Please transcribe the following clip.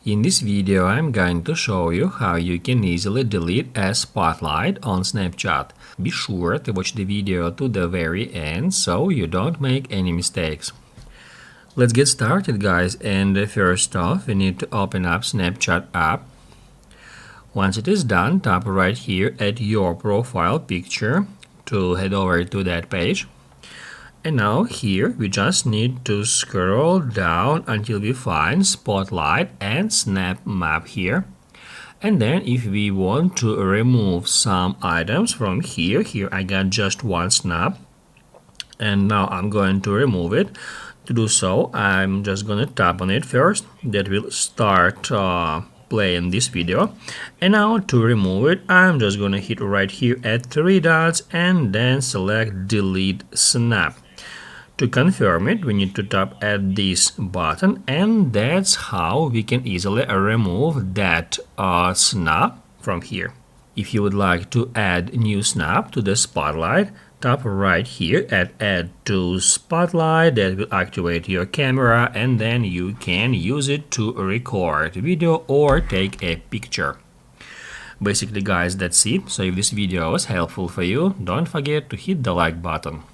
In this video, I'm going to show you how you can easily delete a spotlight on Snapchat. Be sure to watch the video to the very end so you don't make any mistakes. Let's get started, guys, and first off, we need to open up Snapchat app. Once it is done, tap right here at your profile picture to head over to that page. And now here we just need to scroll down until we find Spotlight and Snap Map here. And then if we want to remove some items from here I got just one snap. And now I'm going to remove it. To do so, I'm just going to tap on it first. That will start playing this video. And now to remove it, I'm just going to hit right here at three dots and then select Delete Snap. To confirm it, we need to tap at this button, and that's how we can easily remove that snap from here. If you would like to add new snap to the spotlight, tap right here at Add to Spotlight. That will activate your camera, and then you can use it to record video or take a picture. Basically, guys, that's it. So if this video was helpful for you, don't forget to hit the like button.